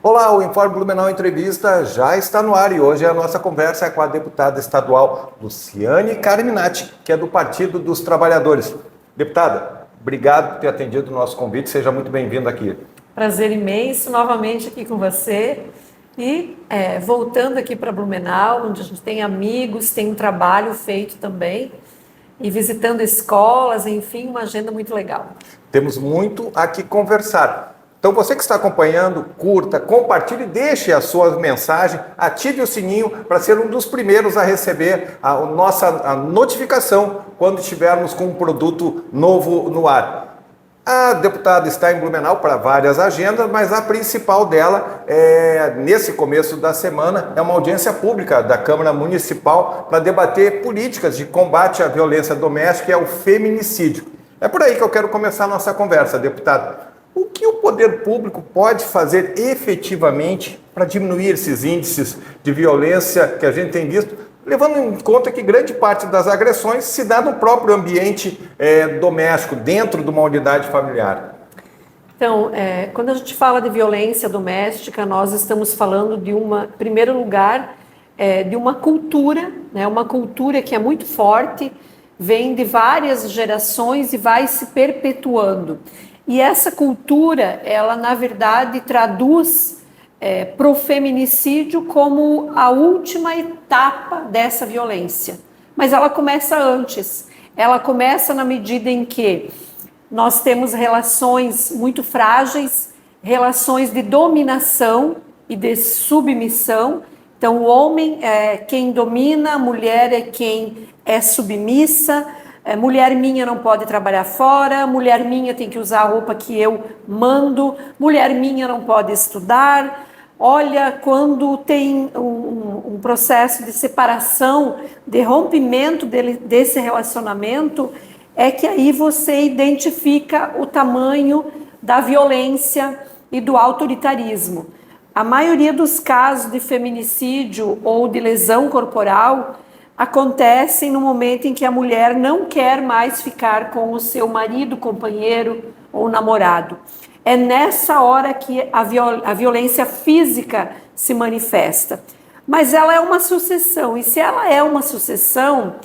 Olá, o Informe Blumenau Entrevista já está no ar e hoje a nossa conversa é com a deputada estadual Luciane Carminati, que é do Partido dos Trabalhadores. Deputada, obrigado por ter atendido o nosso convite, seja muito bem-vinda aqui. Prazer imenso novamente aqui com você e voltando aqui para Blumenau, onde a gente tem amigos, tem um trabalho feito também e visitando escolas, enfim, uma agenda muito legal. Temos muito a que conversar. Então você que está acompanhando, curta, compartilhe e deixe a sua mensagem, ative o sininho para ser um dos primeiros a receber a nossa notificação quando estivermos com um produto novo no ar. A deputada está em Blumenau para várias agendas, mas a principal dela, nesse começo da semana, é uma audiência pública da Câmara Municipal para debater políticas de combate à violência doméstica e ao feminicídio. É por aí que eu quero começar a nossa conversa, deputada. O que o poder público pode fazer efetivamente para diminuir esses índices de violência que a gente tem visto, levando em conta que grande parte das agressões se dá no próprio ambiente doméstico, dentro de uma unidade familiar? Então, quando a gente fala de violência doméstica, nós estamos falando de em primeiro lugar, de uma cultura, né, uma cultura que é muito forte, vem de várias gerações e vai se perpetuando. E essa cultura, ela na verdade traduz para o feminicídio como a última etapa dessa violência. Mas ela começa antes. Ela começa na medida em que nós temos relações muito frágeis, relações de dominação e de submissão. Então o homem é quem domina, a mulher é quem é submissa. Mulher minha não pode trabalhar fora, mulher minha tem que usar a roupa que eu mando, mulher minha não pode estudar. Olha, quando tem um processo de separação, de rompimento desse relacionamento, é que aí você identifica o tamanho da violência e do autoritarismo. A maioria dos casos de feminicídio ou de lesão corporal acontecem no momento em que a mulher não quer mais ficar com o seu marido, companheiro ou namorado. É nessa hora que a violência física se manifesta. Mas ela é uma sucessão, e se ela é uma sucessão,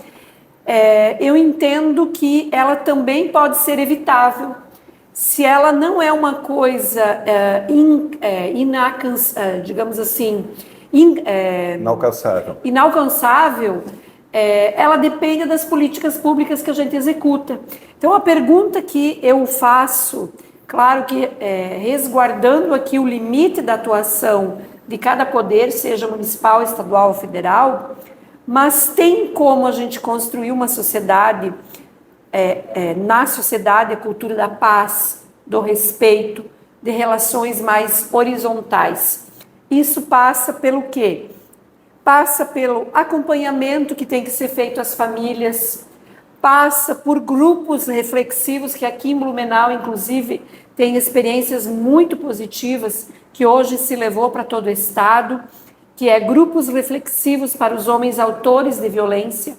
eu entendo que ela também pode ser evitável. Se ela não é uma coisa digamos assim, inalcançável, ela depende das políticas públicas que a gente executa. Então, a pergunta que eu faço, claro que resguardando aqui o limite da atuação de cada poder, seja municipal, estadual ou federal, mas tem como a gente construir uma sociedade, na sociedade, a cultura da paz, do respeito, de relações mais horizontais. Isso passa pelo quê? Passa pelo acompanhamento que tem que ser feito às famílias, passa por grupos reflexivos, que aqui em Blumenau, inclusive, tem experiências muito positivas, que hoje se levou para todo o estado, que é grupos reflexivos para os homens autores de violência.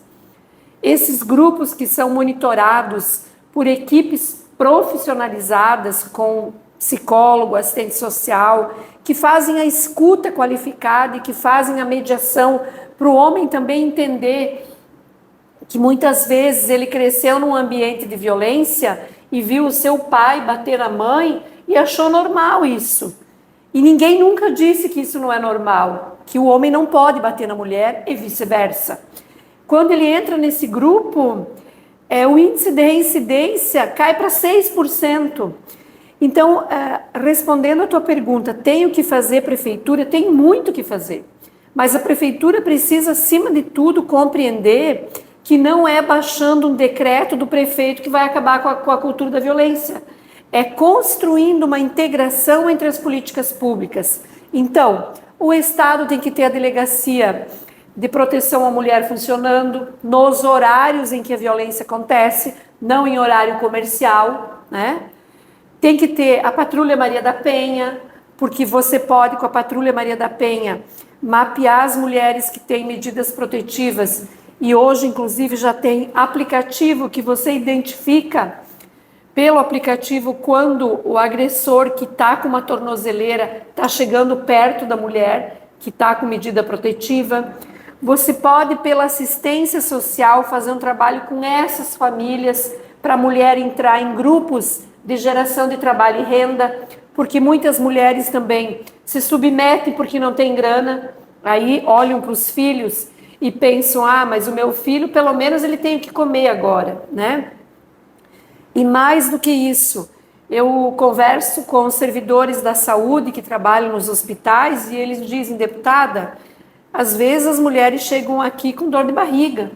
Esses grupos que são monitorados por equipes profissionalizadas com psicólogo, assistente social, que fazem a escuta qualificada e que fazem a mediação para o homem também entender que muitas vezes ele cresceu num ambiente de violência e viu o seu pai bater na mãe e achou normal isso. E ninguém nunca disse que isso não é normal, que o homem não pode bater na mulher e vice-versa. Quando ele entra nesse grupo, o índice de reincidência cai para 6%. Então, respondendo a tua pergunta, tem o que fazer prefeitura? Tem muito o que fazer. Mas a prefeitura precisa, acima de tudo, compreender que não é baixando um decreto do prefeito que vai acabar com a cultura da violência. É construindo uma integração entre as políticas públicas. Então, o Estado tem que ter a delegacia de proteção à mulher funcionando nos horários em que a violência acontece, não em horário comercial, né? Tem que ter a Patrulha Maria da Penha, porque você pode, com a Patrulha Maria da Penha, mapear as mulheres que têm medidas protetivas, e hoje, inclusive, já tem aplicativo que você identifica pelo aplicativo quando o agressor que está com uma tornozeleira está chegando perto da mulher que está com medida protetiva. Você pode, pela assistência social, fazer um trabalho com essas famílias para a mulher entrar em grupos de geração de trabalho e renda, porque muitas mulheres também se submetem porque não tem grana, aí olham para os filhos e pensam, mas o meu filho, pelo menos ele tem o que comer agora, né? E mais do que isso, eu converso com os servidores da saúde que trabalham nos hospitais e eles dizem, deputada, às vezes as mulheres chegam aqui com dor de barriga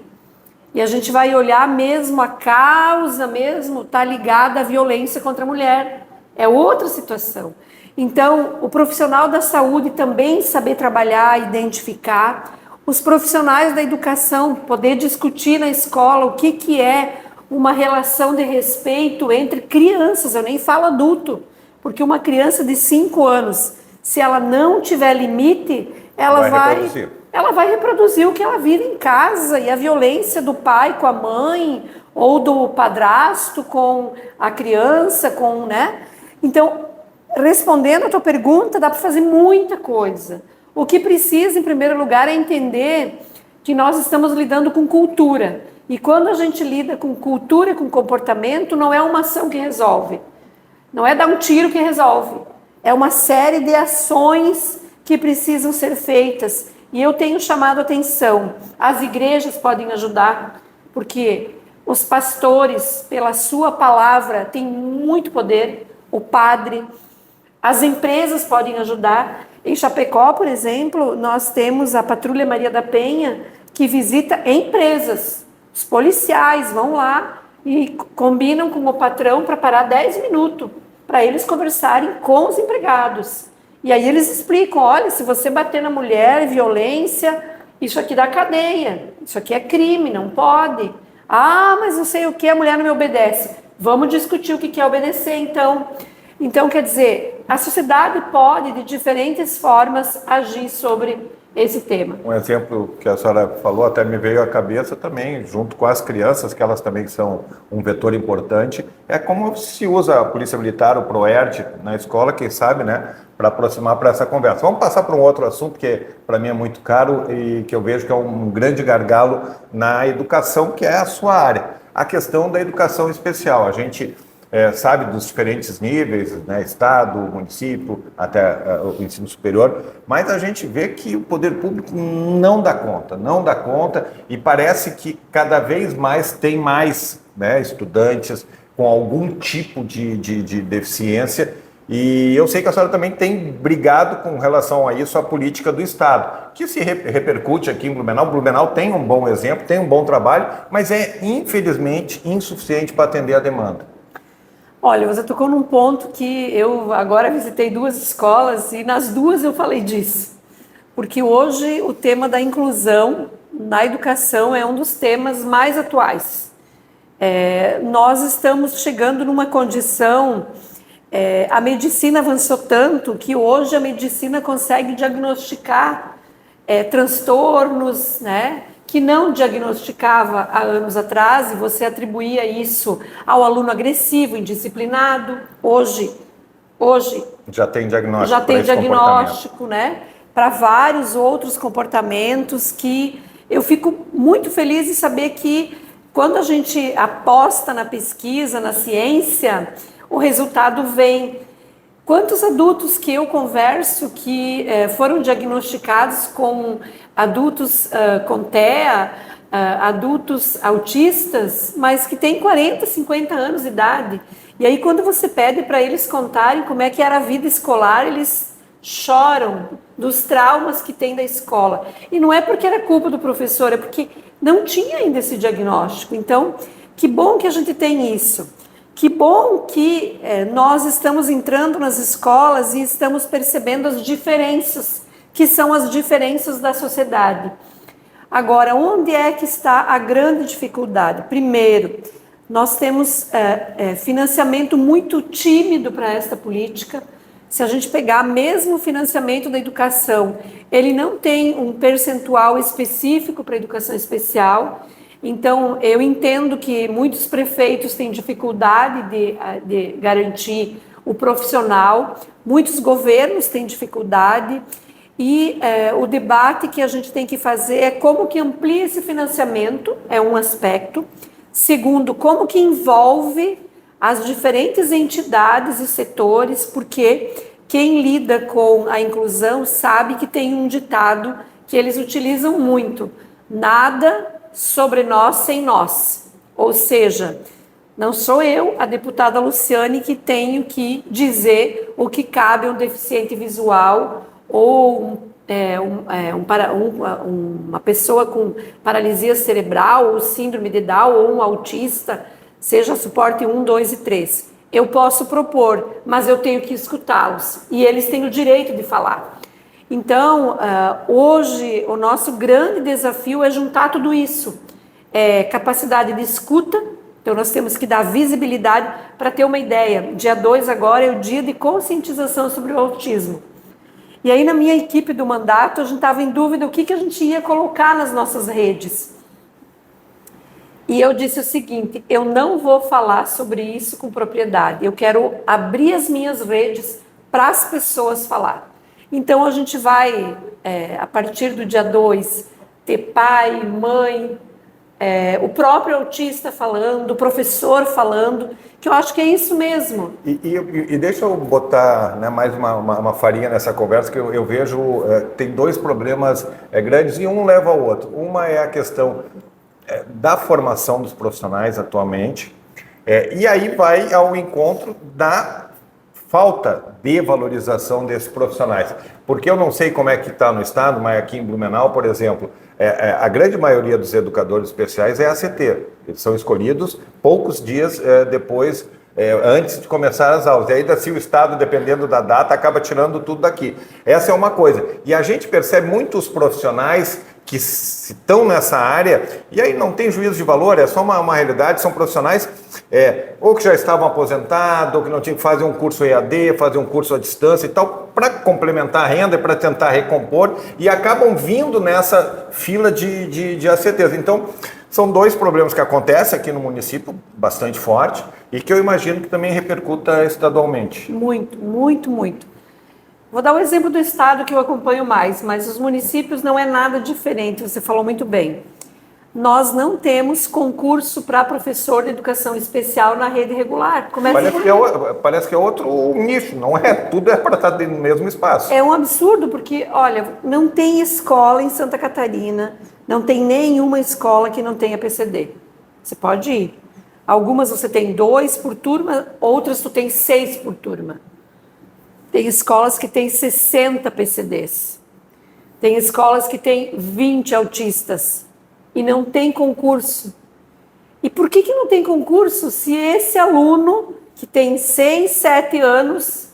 e a gente vai olhar mesmo a causa mesmo está ligada à violência contra a mulher, é outra situação. Então, o profissional da saúde também saber trabalhar, identificar, os profissionais da educação poder discutir na escola o que é uma relação de respeito entre crianças, eu nem falo adulto, porque uma criança de 5 anos, se ela não tiver limite, ela vai reproduzir o que ela vive em casa, e a violência do pai com a mãe, ou do padrasto com a criança, né? Então, respondendo a tua pergunta, dá para fazer muita coisa. O que precisa, em primeiro lugar, é entender que nós estamos lidando com cultura. E quando a gente lida com cultura e com comportamento, não é uma ação que resolve. Não é dar um tiro que resolve. É uma série de ações que precisam ser feitas. E eu tenho chamado a atenção. As igrejas podem ajudar, porque os pastores, pela sua palavra, têm muito poder. O padre, as empresas podem ajudar. Em Chapecó, por exemplo, nós temos a Patrulha Maria da Penha, que visita empresas. Os policiais vão lá e combinam com o patrão para parar 10 minutos, para eles conversarem com os empregados. E aí eles explicam, olha, se você bater na mulher, violência, isso aqui dá cadeia, isso aqui é crime, não pode. Mas não sei o que, a mulher não me obedece. Vamos discutir o que é obedecer, então. Então, quer dizer, a sociedade pode, de diferentes formas, agir sobre esse tema. Um exemplo que a senhora falou até me veio à cabeça também, junto com as crianças, que elas também são um vetor importante, é como se usa a Polícia Militar, o PROERD, na escola, quem sabe, né, para aproximar para essa conversa. Vamos passar para um outro assunto que para mim é muito caro e que eu vejo que é um grande gargalo na educação, que é a sua área, a questão da educação especial. A gente sabe dos diferentes níveis, né, estado, município, até o ensino superior, mas a gente vê que o poder público não dá conta, e parece que cada vez mais tem mais, né, estudantes com algum tipo de deficiência, e eu sei que a senhora também tem brigado com relação a isso, a política do Estado, que se repercute aqui em Blumenau. Blumenau tem um bom exemplo, tem um bom trabalho, mas é infelizmente insuficiente para atender a demanda. Olha, você tocou num ponto que eu agora visitei 2 escolas e nas 2 eu falei disso. Porque hoje o tema da inclusão na educação é um dos temas mais atuais. Nós estamos chegando numa condição, a medicina avançou tanto que hoje a medicina consegue diagnosticar transtornos, né? Que não diagnosticava há anos atrás, e você atribuía isso ao aluno agressivo, indisciplinado. Hoje já tem diagnóstico. Já tem diagnóstico, né? Para vários outros comportamentos, que eu fico muito feliz em saber que quando a gente aposta na pesquisa, na ciência, o resultado vem. Quantos adultos que eu converso que foram diagnosticados com adultos com TEA, adultos autistas, mas que têm 40, 50 anos de idade. E aí quando você pede para eles contarem como é que era a vida escolar, eles choram dos traumas que tem da escola. E não é porque era culpa do professor, é porque não tinha ainda esse diagnóstico. Então, que bom que a gente tem isso. Que bom que nós estamos entrando nas escolas e estamos percebendo as diferenças, que são as diferenças da sociedade. Agora, onde é que está a grande dificuldade? Primeiro, nós temos financiamento muito tímido para esta política. Se a gente pegar mesmo o financiamento da educação, ele não tem um percentual específico para a educação especial. Então, eu entendo que muitos prefeitos têm dificuldade de garantir o profissional, muitos governos têm dificuldade, e o debate que a gente tem que fazer é como que amplia esse financiamento, é um aspecto. Segundo, como que envolve as diferentes entidades e setores, porque quem lida com a inclusão sabe que tem um ditado que eles utilizam muito: nada sobre nós sem nós. Ou seja, não sou eu, a deputada Luciane, que tenho que dizer o que cabe a um deficiente visual ou uma pessoa com paralisia cerebral ou síndrome de Down ou um autista, seja suporte 1, 2 e 3. Eu posso propor, mas eu tenho que escutá-los e eles têm o direito de falar. Então, hoje, o nosso grande desafio é juntar tudo isso. Capacidade de escuta, então nós temos que dar visibilidade. Para ter uma ideia, dia 2 agora é o dia de conscientização sobre o autismo. E aí, na minha equipe do mandato, a gente estava em dúvida o que a gente ia colocar nas nossas redes. E eu disse o seguinte: eu não vou falar sobre isso com propriedade, eu quero abrir as minhas redes para as pessoas falar. Então, a gente vai, a partir do dia 2, ter pai, mãe, o próprio autista falando, o professor falando, que eu acho que é isso mesmo. E deixa eu botar, né, mais uma farinha nessa conversa, que eu vejo, tem dois problemas grandes e um leva ao outro. Uma é a questão da formação dos profissionais atualmente, e aí vai ao encontro da falta de valorização desses profissionais. Porque eu não sei como é que está no estado, mas aqui em Blumenau, por exemplo, a grande maioria dos educadores especiais é ACT. Eles são escolhidos poucos dias depois, antes de começar as aulas. E ainda assim o Estado, dependendo da data, acaba tirando tudo daqui. Essa é uma coisa. E a gente percebe muitos profissionais que estão nessa área, e aí não tem juízo de valor, é só uma realidade, são profissionais ou que já estavam aposentados, ou que não tinham que fazer um curso EAD, fazer um curso à distância e tal, para complementar a renda e para tentar recompor, e acabam vindo nessa fila de ACTs. Então, são dois problemas que acontecem aqui no município, bastante forte, e que eu imagino que também repercuta estadualmente. Muito, muito, muito. Vou dar o exemplo do estado que eu acompanho mais, mas os municípios não é nada diferente, você falou muito bem. Nós não temos concurso para professor de educação especial na rede regular. Parece que é outro nicho, não é? Tudo é para estar no mesmo espaço. É um absurdo, porque, olha, não tem escola em Santa Catarina, não tem nenhuma escola que não tenha PCD. Você pode ir. Algumas você tem 2 por turma, outras tu tem 6 por turma. Tem escolas que têm 60 PCDs. Tem escolas que têm 20 autistas. E não tem concurso. E por que não tem concurso se esse aluno, que tem 6, 7 anos,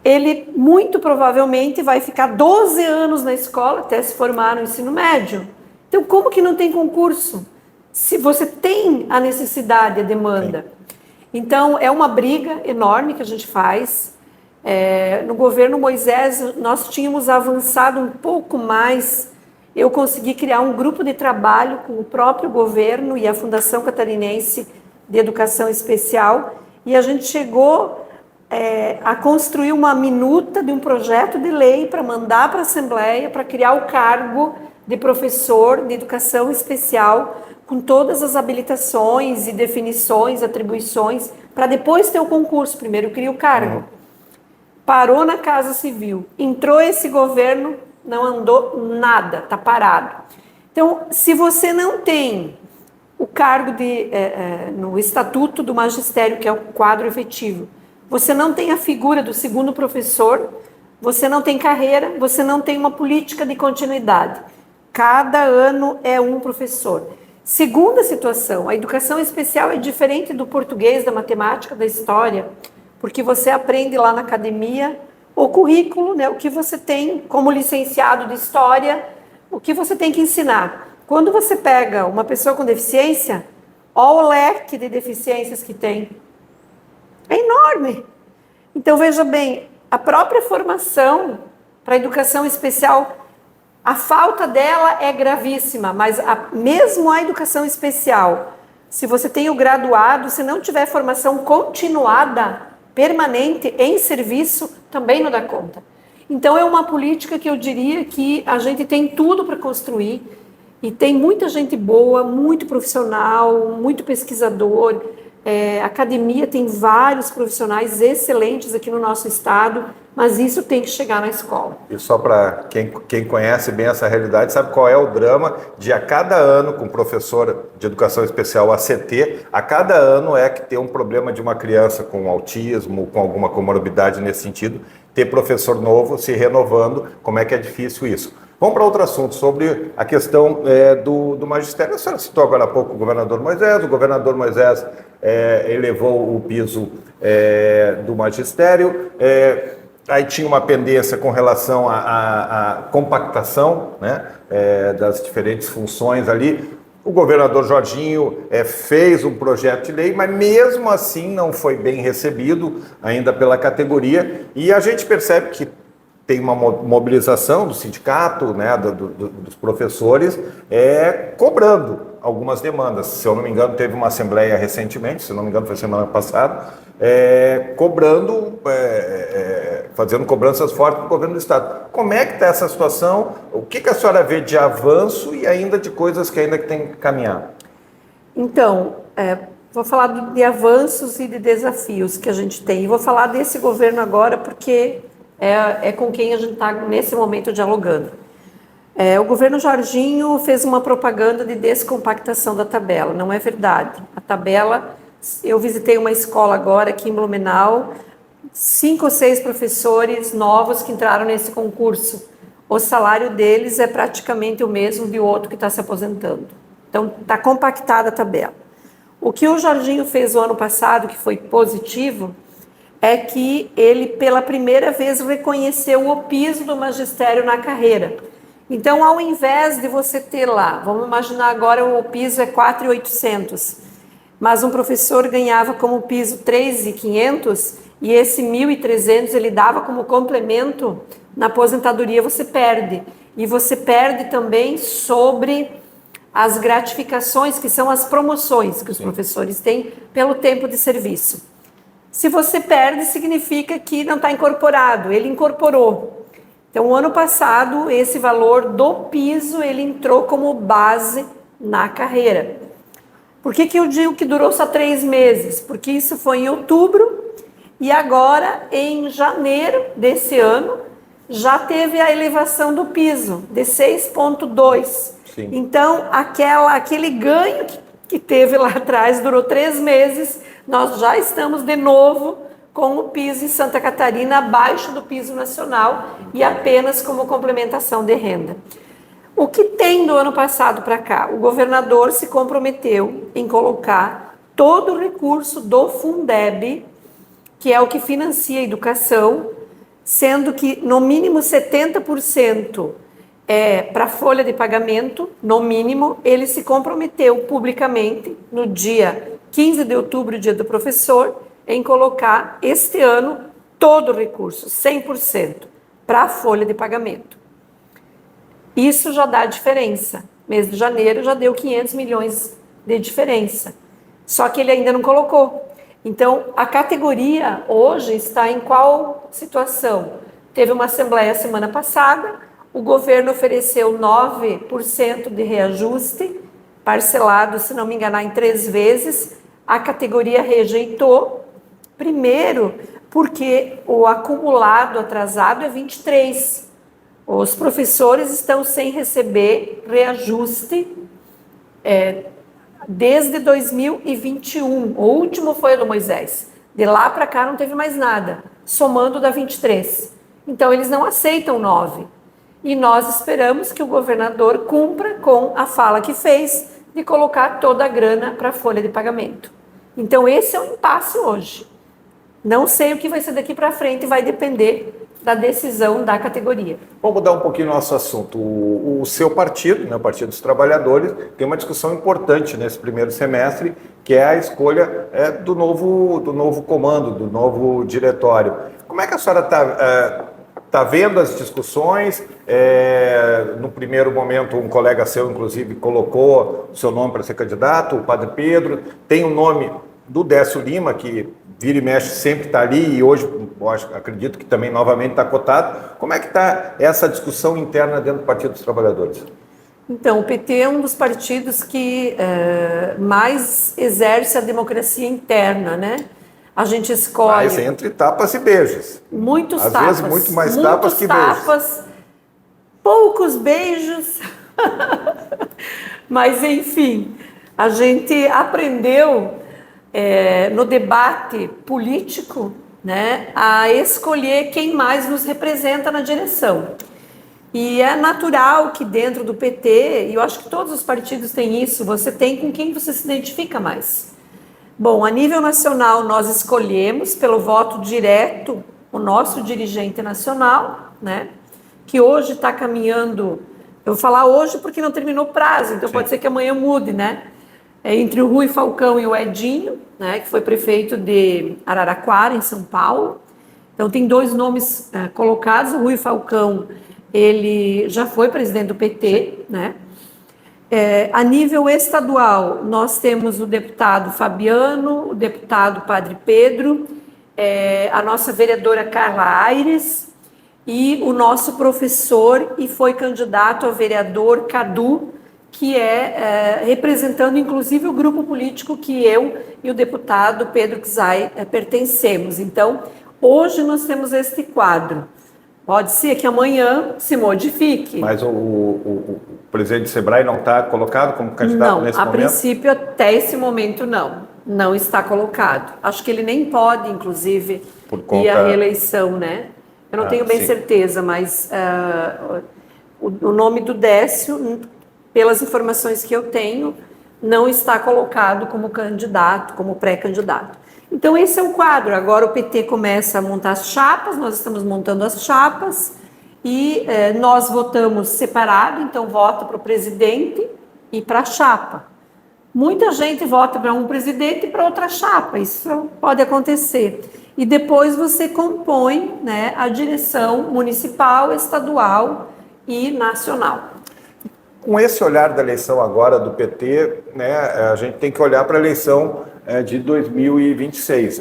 ele muito provavelmente vai ficar 12 anos na escola até se formar no ensino médio? Então, como que não tem concurso? Se você tem a necessidade, a demanda. Sim. Então, é uma briga enorme que a gente faz. No governo Moisés, nós tínhamos avançado um pouco mais. Eu consegui criar um grupo de trabalho com o próprio governo e a Fundação Catarinense de Educação Especial, e a gente chegou a construir uma minuta de um projeto de lei para mandar para a Assembleia, para criar o cargo de professor de educação especial, com todas as habilitações e definições, atribuições, para depois ter o concurso. Primeiro cria o cargo. Parou na Casa Civil, entrou esse governo, não andou nada, está parado. Então, se você não tem o cargo no Estatuto do Magistério, que é o quadro efetivo, você não tem a figura do segundo professor, você não tem carreira, você não tem uma política de continuidade. Cada ano é um professor. Segunda situação, a educação especial é diferente do português, da matemática, da história, porque você aprende lá na academia o currículo, né, o que você tem como licenciado de história, o que você tem que ensinar. Quando você pega uma pessoa com deficiência, olha o leque de deficiências que tem. É enorme. Então, veja bem, a própria formação para a educação especial A falta dela é gravíssima, mas mesmo a educação especial, se você tem o graduado, se não tiver formação continuada, permanente, em serviço, também não dá conta. Então é uma política que eu diria que a gente tem tudo para construir e tem muita gente boa, muito profissional, muito pesquisador. A academia tem vários profissionais excelentes aqui no nosso estado, mas isso tem que chegar na escola. E só para quem conhece bem essa realidade, sabe qual é o drama de a cada ano, com professor de educação especial ACT, a cada ano é que tem um problema de uma criança com autismo, com alguma comorbidade nesse sentido, ter professor novo se renovando, como é que é difícil isso. Vamos para outro assunto, sobre a questão do magistério. A senhora citou agora há pouco o governador Moisés elevou o piso do magistério, aí tinha uma pendência com relação à compactação, né, das diferentes funções ali. O governador Jorginho fez um projeto de lei, mas mesmo assim não foi bem recebido ainda pela categoria, e a gente percebe que tem uma mobilização do sindicato, né, dos professores, cobrando algumas demandas. Se eu não me engano, teve uma assembleia recentemente, se não me engano foi semana passada, cobrando, fazendo cobranças fortes para o governo do estado. Como é que está essa situação? O que a senhora vê de avanço e ainda de coisas que ainda tem que caminhar? Então, vou falar de avanços e de desafios que a gente tem. E vou falar desse governo agora porque é com quem a gente está nesse momento dialogando. O governo Jorginho fez uma propaganda de descompactação da tabela. Não é verdade. A tabela, eu visitei uma escola agora aqui em Blumenau, 5 ou 6 professores novos que entraram nesse concurso. O salário deles é praticamente o mesmo de outro que está se aposentando. Então, está compactada a tabela. O que o Jorginho fez o ano passado, que foi positivo, é que ele, pela primeira vez, reconheceu o piso do magistério na carreira. Então, ao invés de você ter lá, vamos imaginar agora o piso é 4.800, mas um professor ganhava como piso 3.500 e esse 1.300 ele dava como complemento, na aposentadoria você perde. E você perde também sobre as gratificações, que são as promoções que os professores têm pelo tempo de serviço. Se você perde, significa que não está incorporado, ele incorporou. Então, o ano passado, esse valor do piso, ele entrou como base na carreira. Por que eu digo que durou só 3 meses? Porque isso foi em outubro e agora, em janeiro desse ano, já teve a elevação do piso de 6,2. Então, aquele ganho que teve lá atrás durou 3 meses, nós já estamos de novo com o piso em Santa Catarina abaixo do piso nacional e apenas como complementação de renda. O que tem do ano passado para cá? O governador se comprometeu em colocar todo o recurso do Fundeb, que é o que financia a educação, sendo que no mínimo 70% para a folha de pagamento, no mínimo. Ele se comprometeu publicamente no dia 15 de outubro, dia do professor, em colocar este ano todo o recurso, 100%, para a folha de pagamento. Isso já dá diferença. Mês de janeiro já deu 500 milhões de diferença. Só que ele ainda não colocou. Então, a categoria hoje está em qual situação? Teve uma assembleia semana passada, o governo ofereceu 9% de reajuste, parcelado, se não me enganar, em 3 vezes. A categoria rejeitou. Primeiro, porque o acumulado atrasado é 23. Os professores estão sem receber reajuste desde 2021. O último foi o do Moisés. De lá para cá não teve mais nada, somando da 23. Então, eles não aceitam 9. E nós esperamos que o governador cumpra com a fala que fez de colocar toda a grana para a folha de pagamento. Então, esse é o impasse hoje. Não sei o que vai ser daqui para frente, vai depender da decisão da categoria. Vamos mudar um pouquinho o nosso assunto. O seu partido, né, o Partido dos Trabalhadores, tem uma discussão importante nesse primeiro semestre, que é a escolha do novo comando, do novo diretório. Como é que a senhora está Está vendo as discussões? No primeiro momento, um colega seu, inclusive, colocou o seu nome para ser candidato, o Padre Pedro. Tem o nome do Décio Lima, que vira e mexe sempre está ali, e hoje, acredito que também novamente está cotado. Como é que está essa discussão interna dentro do Partido dos Trabalhadores? Então, o PT é um dos partidos que mais exerce a democracia interna, né? A gente escolhe... Mas entre tapas e beijos. Muitos Às tapas. vezes, muito mais tapas que beijos. Poucos beijos. Mas, enfim, a gente aprendeu no debate político, né, a escolher quem mais nos representa na direção. E é natural que dentro do PT, e eu acho que todos os partidos têm isso, você tem com quem você se identifica mais. Bom, a nível nacional, nós escolhemos pelo voto direto o nosso dirigente nacional, né, que hoje está caminhando, eu vou falar hoje porque não terminou o prazo, então pode ser que amanhã mude, né, entre o Rui Falcão e o Edinho, né, que foi prefeito de Araraquara, em São Paulo. Então tem dois nomes colocados, o Rui Falcão, ele já foi presidente do PT, né? A nível estadual, nós temos o deputado Fabiano, o deputado Padre Pedro, a nossa vereadora Carla Aires e o nosso professor e foi candidato a vereador Cadu, que representando inclusive o grupo político que eu e o deputado Pedro Czai pertencemos. Então, hoje nós temos este quadro. Pode ser que amanhã se modifique. Mas o presidente do Sebrae não está colocado como candidato nesse momento? Não, a princípio, até esse momento, não está colocado. Acho que ele nem pode, inclusive, ir à reeleição, né? Eu não tenho bem certeza, mas o nome do Décio, pelas informações que eu tenho, não está colocado como candidato, como pré-candidato. Então, esse é o quadro. Agora o PT começa a montar as chapas, nós estamos montando as chapas e nós votamos separado, então vota para o presidente e para a chapa. Muita gente vota para um presidente e para outra chapa, isso pode acontecer. E depois você compõe, né, a direção municipal, estadual e nacional. Com esse olhar da eleição agora do PT, né, a gente tem que olhar para a eleição de 2026.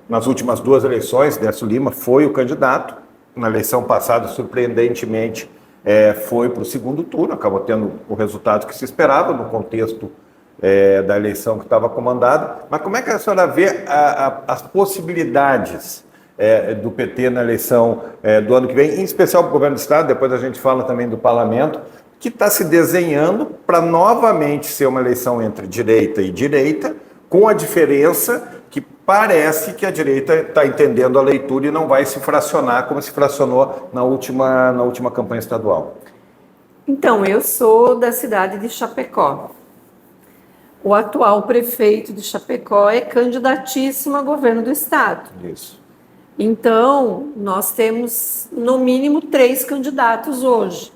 Nas últimas duas eleições, Décio Lima foi o candidato. Na eleição passada, surpreendentemente, foi para o segundo turno, acabou tendo o resultado que se esperava no contexto da eleição que estava comandada. Mas como é que a senhora vê as possibilidades do PT na eleição do ano que vem, em especial para o governo do Estado, depois a gente fala também do parlamento, que está se desenhando para novamente ser uma eleição entre direita e direita, com a diferença que parece que a direita está entendendo a leitura e não vai se fracionar como se fracionou na última campanha estadual. Então, eu sou da cidade de Chapecó. O atual prefeito de Chapecó é candidatíssimo a governo do estado. Isso. Então, nós temos no mínimo 3 candidatos hoje.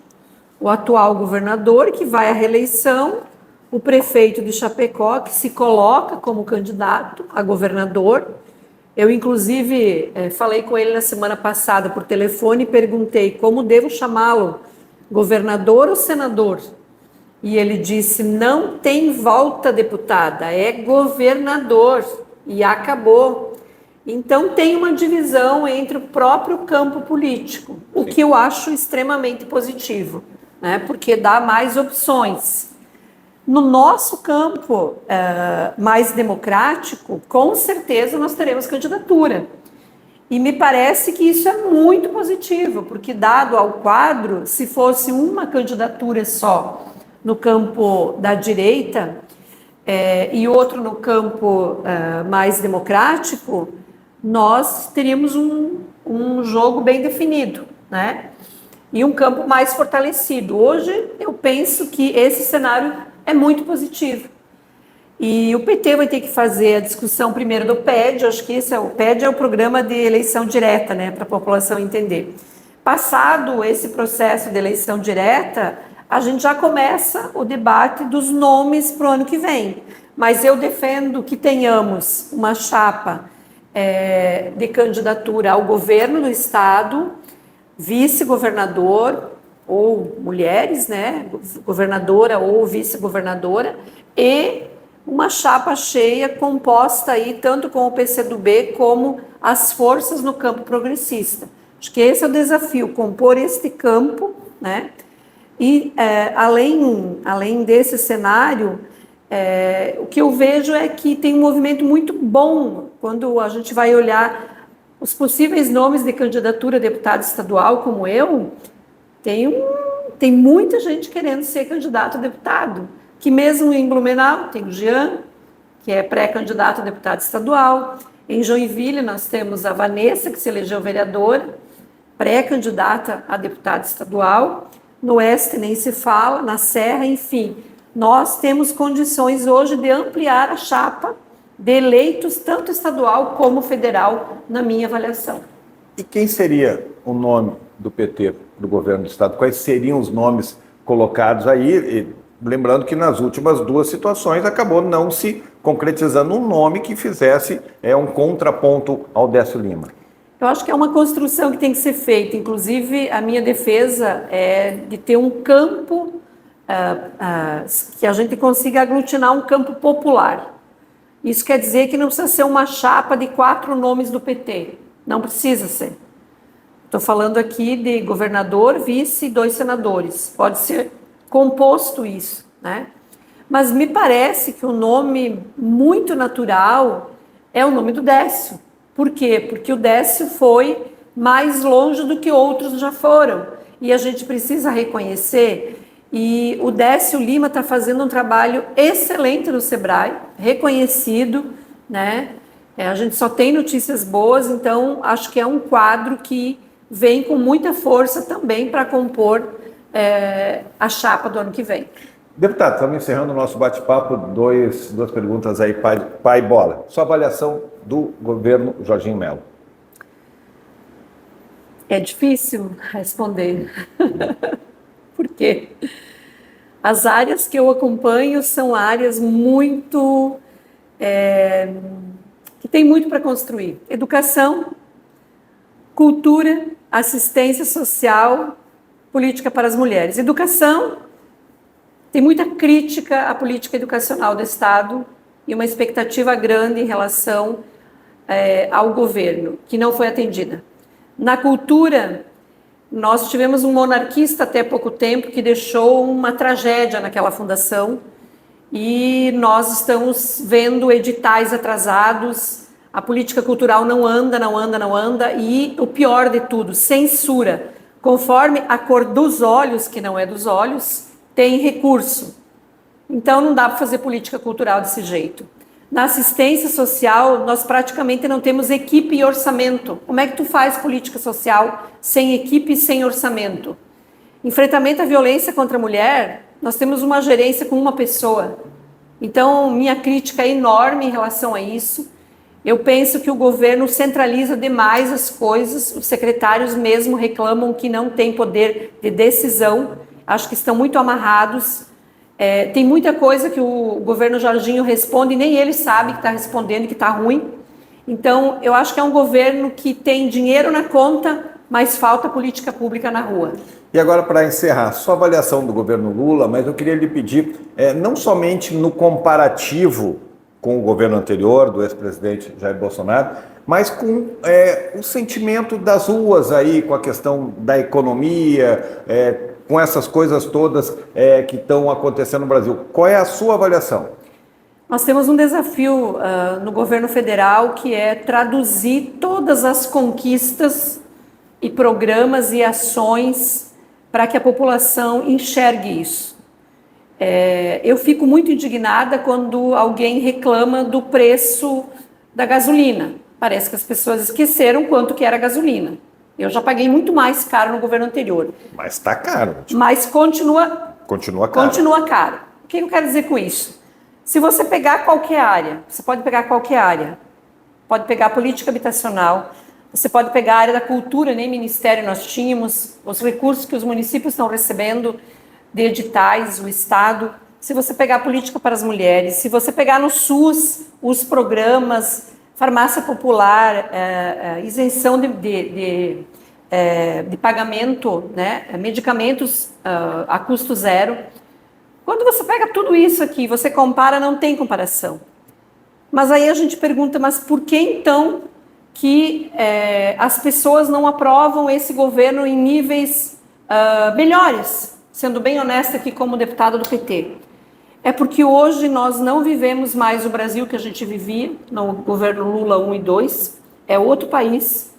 O atual governador, que vai à reeleição, o prefeito de Chapecó, que se coloca como candidato a governador. Eu, inclusive, falei com ele na semana passada por telefone e perguntei como devo chamá-lo, governador ou senador? E ele disse, não tem volta, deputada, é governador, e acabou. Então, tem uma divisão entre o próprio campo político, o que eu acho extremamente positivo, né? Porque dá mais opções. No nosso campo mais democrático, com certeza nós teremos candidatura. E me parece que isso é muito positivo, porque dado ao quadro, se fosse uma candidatura só no campo da direita e outro no campo mais democrático, nós teríamos um jogo bem definido, né? E um campo mais fortalecido. Hoje, eu penso que esse cenário é muito positivo. E o PT vai ter que fazer a discussão primeiro do PED, acho que o PED é o programa de eleição direta, né, para a população entender. Passado esse processo de eleição direta, a gente já começa o debate dos nomes para o ano que vem. Mas eu defendo que tenhamos uma chapa de candidatura ao governo do estado vice-governador ou mulheres, né, governadora ou vice-governadora, e uma chapa cheia composta aí tanto com o PCdoB como as forças no campo progressista. Acho que esse é o desafio, compor este campo, né? E além desse cenário, o que eu vejo é que tem um movimento muito bom quando a gente vai olhar os possíveis nomes de candidatura a deputado estadual, como eu, tem muita gente querendo ser candidato a deputado, que mesmo em Blumenau tem o Jean, que é pré-candidato a deputado estadual. Em Joinville nós temos a Vanessa, que se elegeu vereadora, pré-candidata a deputada estadual. No Oeste nem se fala, na Serra, enfim. Nós temos condições hoje de ampliar a chapa de eleitos, tanto estadual como federal, na minha avaliação. E quem seria o nome do PT do governo do Estado? Quais seriam os nomes colocados aí? E, lembrando que nas últimas duas situações acabou não se concretizando um nome que fizesse um contraponto ao Décio Lima. Eu acho que é uma construção que tem que ser feita. Inclusive, a minha defesa é de ter um campo que a gente consiga aglutinar um campo popular. Isso quer dizer que não precisa ser uma chapa de 4 nomes do PT. Não precisa ser. Estou falando aqui de governador, vice e 2 senadores. Pode ser composto isso, né? Mas me parece que o nome muito natural é o nome do Décio. Por quê? Porque o Décio foi mais longe do que outros já foram. E a gente precisa reconhecer. E o Décio Lima está fazendo um trabalho excelente no Sebrae, reconhecido, né? A gente só tem notícias boas, então acho que é um quadro que vem com muita força também para compor a chapa do ano que vem. Deputado, estamos encerrando o nosso bate-papo. Duas perguntas aí, pai bola. Sua avaliação do governo Jorginho Melo. É difícil responder. Por quê? As áreas que eu acompanho são áreas muito... que tem muito para construir. Educação, cultura, assistência social, política para as mulheres. Educação, tem muita crítica à política educacional do Estado e uma expectativa grande em relação ao governo, que não foi atendida. Na cultura, nós tivemos um monarquista até pouco tempo que deixou uma tragédia naquela fundação e nós estamos vendo editais atrasados, a política cultural não anda e o pior de tudo, censura. Conforme a cor dos olhos, que não é dos olhos, tem recurso. Então não dá para fazer política cultural desse jeito. Na assistência social, nós praticamente não temos equipe e orçamento. Como é que tu faz política social sem equipe e sem orçamento? Enfrentamento à violência contra a mulher, nós temos uma gerência com uma pessoa. Então, minha crítica é enorme em relação a isso. Eu penso que o governo centraliza demais as coisas, os secretários mesmo reclamam que não tem poder de decisão, acho que estão muito amarrados. Tem muita coisa que o governo Jorginho responde e nem ele sabe que está respondendo, que está ruim. Então, eu acho que é um governo que tem dinheiro na conta, mas falta política pública na rua. E agora, para encerrar, sua avaliação do governo Lula, mas eu queria lhe pedir, não somente no comparativo com o governo anterior, do ex-presidente Jair Bolsonaro, mas com o sentimento das ruas aí, com a questão da economia, com essas coisas todas que estão acontecendo no Brasil. Qual é a sua avaliação? Nós temos um desafio no governo federal que é traduzir todas as conquistas e programas e ações para que a população enxergue isso. Eu fico muito indignada quando alguém reclama do preço da gasolina. Parece que as pessoas esqueceram quanto que era a gasolina. Eu já paguei muito mais caro no governo anterior. Mas está caro. Mas continua caro. Continua caro. O que eu quero dizer com isso? Se você pegar qualquer área, você pode pegar qualquer área, pode pegar a política habitacional, você pode pegar a área da cultura, nem ministério nós tínhamos, os recursos que os municípios estão recebendo de editais, o Estado. Se você pegar a política para as mulheres, se você pegar no SUS os programas, farmácia popular, isenção de de pagamento, né, medicamentos a custo zero. Quando você pega tudo isso aqui, você compara, não tem comparação. Mas aí a gente pergunta, mas por que então que as pessoas não aprovam esse governo em níveis melhores? Sendo bem honesta aqui como deputada do PT. É porque hoje nós não vivemos mais o Brasil que a gente vivia no governo Lula 1 e 2. É outro país.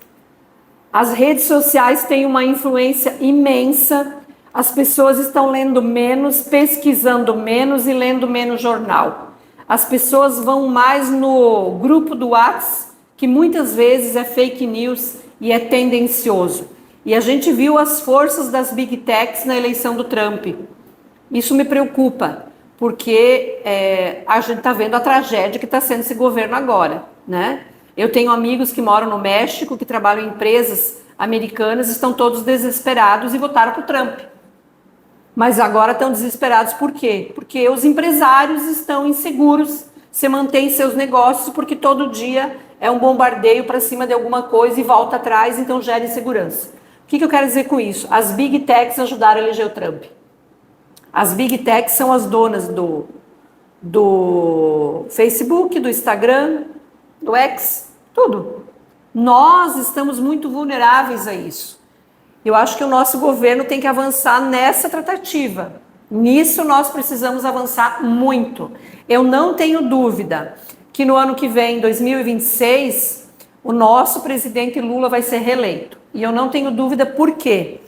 As redes sociais têm uma influência imensa. As pessoas estão lendo menos, pesquisando menos e lendo menos jornal. As pessoas vão mais no grupo do WhatsApp, que muitas vezes é fake news e é tendencioso. E a gente viu as forças das Big Techs na eleição do Trump. Isso me preocupa, porque a gente está vendo a tragédia que está sendo esse governo agora, né? Eu tenho amigos que moram no México, que trabalham em empresas americanas, estão todos desesperados e votaram para o Trump. Mas agora estão desesperados por quê? Porque os empresários estão inseguros, se mantêm seus negócios, porque todo dia é um bombardeio para cima de alguma coisa e volta atrás, então gera insegurança. O que eu quero dizer com isso? As Big Techs ajudaram a eleger o Trump. As Big Techs são as donas do Facebook, do Instagram, do X, tudo. Nós estamos muito vulneráveis a isso. Eu acho que o nosso governo tem que avançar nessa tratativa. Nisso nós precisamos avançar muito. Eu não tenho dúvida que no ano que vem, 2026, o nosso presidente Lula vai ser reeleito. E eu não tenho dúvida por quê.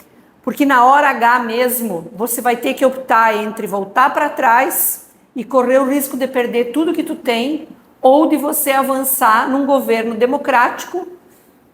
Porque na hora H mesmo, você vai ter que optar entre voltar para trás e correr o risco de perder tudo que tu tem, ou de você avançar num governo democrático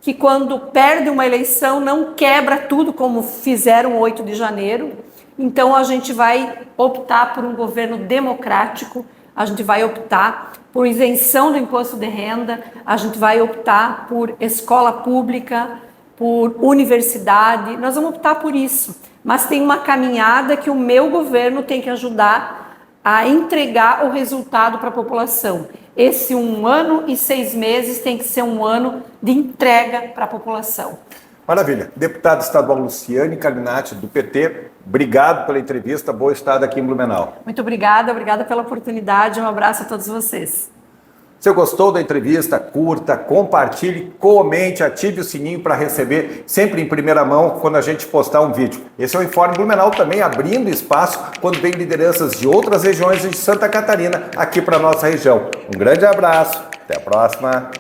que quando perde uma eleição não quebra tudo como fizeram o 8 de janeiro. Então a gente vai optar por um governo democrático, a gente vai optar por isenção do imposto de renda, a gente vai optar por escola pública, por universidade, nós vamos optar por isso. Mas tem uma caminhada que o meu governo tem que ajudar a entregar o resultado para a população. Esse 1 ano e 6 meses tem que ser um ano de entrega para a população. Maravilha. Deputada estadual Luciane Calinati, do PT, obrigado pela entrevista, boa estada aqui em Blumenau. Muito obrigada pela oportunidade, um abraço a todos vocês. Se gostou da entrevista, curta, compartilhe, comente, ative o sininho para receber sempre em primeira mão quando a gente postar um vídeo. Esse é o Informe Blumenau também abrindo espaço quando vem lideranças de outras regiões de Santa Catarina aqui para a nossa região. Um grande abraço, até a próxima.